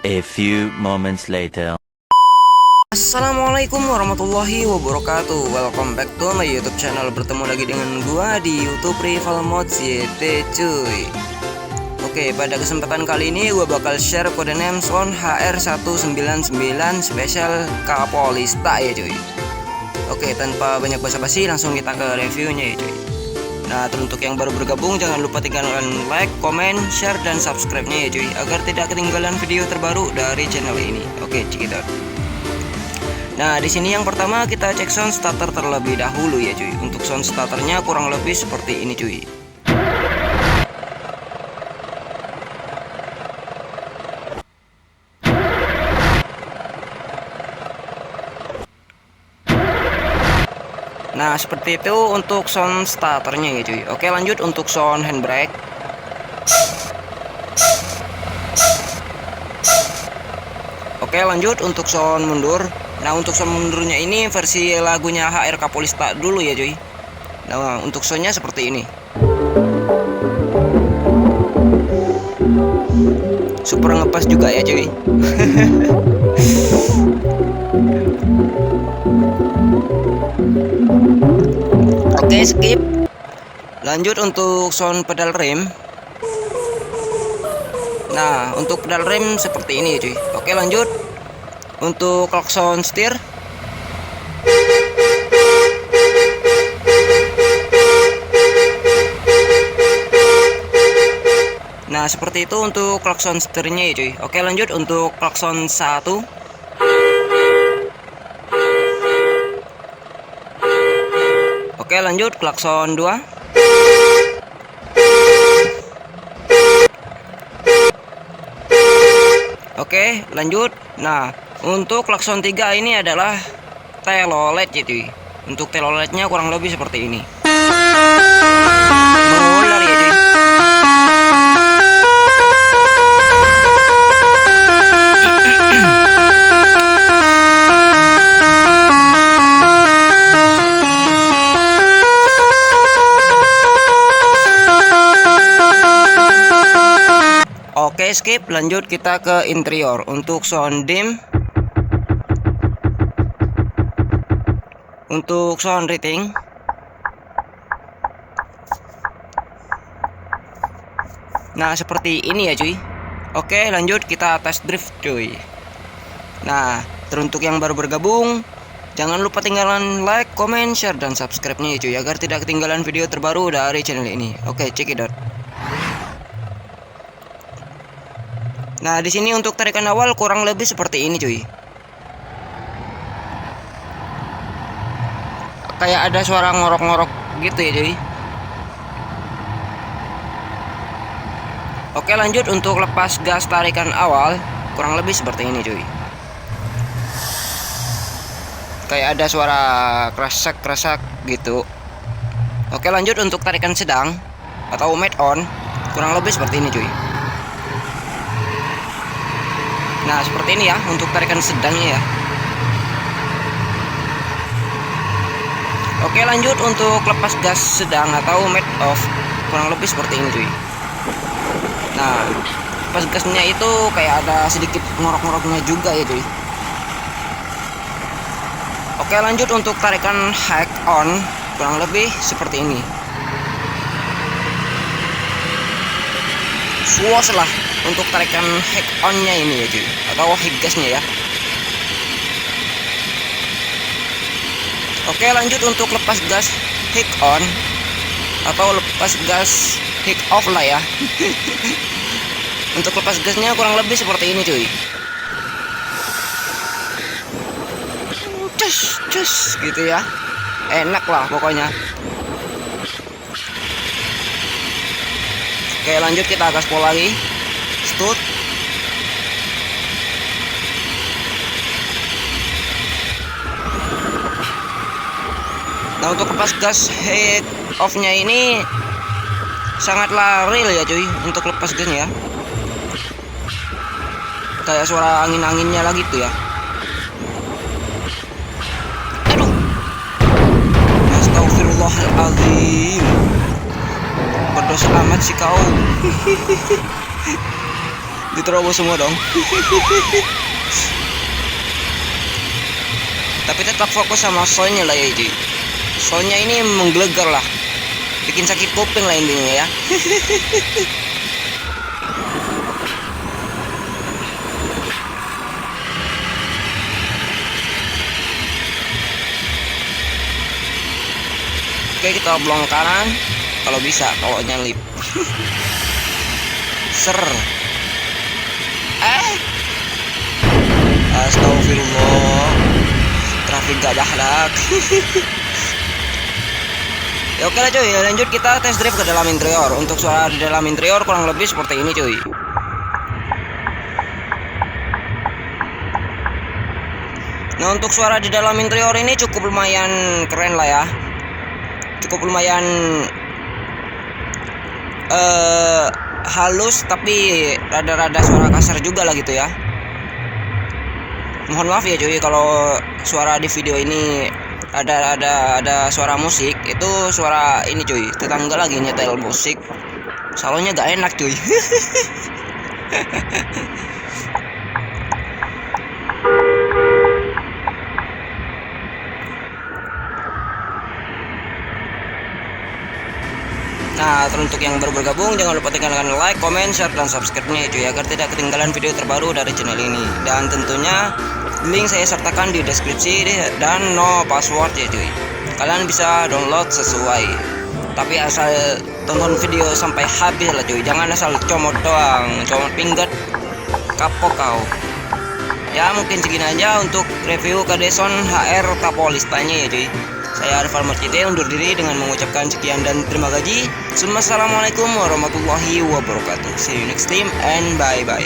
A few moments later. Assalamualaikum warahmatullahi wabarakatuh. Welcome back to my YouTube channel. Bertemu lagi dengan gua di YouTube Rival Mode YT cuy. Oke, pada kesempatan kali ini gua bakal share kode name Son HR199 Special Kapolista ya cuy. Oke, tanpa banyak basa-basi langsung kita ke reviewnya ya cuy. Nah, untuk yang baru bergabung jangan lupa tinggalkan like, komen, share, dan subscribe-nya ya cuy, agar tidak ketinggalan video terbaru dari channel ini. Oke, cekidot. Nah, di sini yang pertama kita cek sound starter terlebih dahulu ya cuy. Untuk sound starternya kurang lebih seperti ini cuy. Nah, seperti itu untuk sound starternya ya cuy. Oke, lanjut untuk sound handbrake. Oke, lanjut untuk sound mundur. Nah, untuk sound mundurnya ini versi lagunya HR Kapolista dulu ya cuy. Nah, untuk soundnya seperti ini. Super ngepas juga ya cuy. Oke, skip. Lanjut untuk sound pedal rem. Nah, untuk pedal rem seperti ini cuy. Oke, lanjut untuk klakson setir. Nah, seperti itu untuk klakson setirnya ya cuy. Oke, lanjut untuk klakson 1. Oke, lanjut klakson 2. Oke, lanjut. Nah, untuk klakson 3 ini adalah telolet ya cuy. Untuk teloletnya kurang lebih seperti ini. Mengular ya cuy. Oke, skip. Lanjut kita ke interior. Untuk sound dim, untuk sound rating, nah seperti ini ya cuy. Oke, lanjut kita tes drift cuy. Nah, teruntuk yang baru bergabung jangan lupa tinggalkan like, comment, share, dan subscribe-nya ya cuy, agar tidak ketinggalan video terbaru dari channel ini. Oke, cekidot. Nah, di sini untuk tarikan awal kurang lebih seperti ini cuy. Kayak ada suara ngorok-ngorok gitu ya cuy. Oke, lanjut untuk lepas gas tarikan awal kurang lebih seperti ini cuy. Kayak ada suara kresek-kresek gitu. Oke, lanjut untuk tarikan sedang atau mid on kurang lebih seperti ini cuy. Nah, seperti ini ya untuk tarikan sedangnya ya. Oke, lanjut untuk lepas gas sedang atau mid off kurang lebih seperti ini cuy. Nah, lepas gasnya itu kayak ada sedikit ngorok-ngoroknya juga ya cuy. Oke, lanjut untuk tarikan high on kurang lebih seperti ini. Suas lah untuk tarikan high on nya ini ya cuy, atau high gasnya ya. Oke, lanjut untuk lepas gas high on atau lepas gas high off lah ya. Untuk lepas gasnya kurang lebih seperti ini cuy. Cus gitu ya. Enak lah pokoknya. Oke, lanjut kita gaspol lagi. Stut. Nah, untuk lepas gas head off nya ini sangatlah real ya cuy. Untuk lepas gasnya ya, kayak suara angin-anginnya lagi tuh ya. Aduh, astagfirullahaladzim, berdosa amat sih kau. Diterobos semua dong. Tapi tetap fokus sama soundnya lah ya cuy. Soundnya ini menggelegar lah, bikin sakit kuping lah intinya ya. Oke, kita blong kanan kalau bisa, kalau nyelip. Ser. Astagfirullah. Trafik gak dahlak. Ya oke lah cuy, lanjut kita test drive ke dalam interior. Untuk suara di dalam interior kurang lebih seperti ini cuy. Nah, untuk suara di dalam interior ini cukup lumayan keren lah ya. Cukup lumayan halus, tapi rada-rada suara kasar juga lah gitu ya. Mohon maaf ya cuy kalau suara di video ini ada suara musik. Itu suara ini cuy, tetangga lagi nyetel musik. Salonnya gak enak cuy. Nah, untuk yang baru bergabung jangan lupa tinggalkan like, comment, share, dan subscribe-nya cuy agar tidak ketinggalan video terbaru dari channel ini. Dan tentunya link saya sertakan di deskripsi dan no password ya cuy. Kalian bisa download sesuai. Tapi asal tonton video sampai habis lah cuy. Jangan asal comot doang, comot pinggat kapok kau. Ya mungkin segini aja untuk review Kadeson HR Kapolistanya ya cuy. Saya Arfan Marcite undur diri dengan mengucapkan sekian dan terima kasih. Assalamualaikum warahmatullahi wabarakatuh. See you next time and bye bye.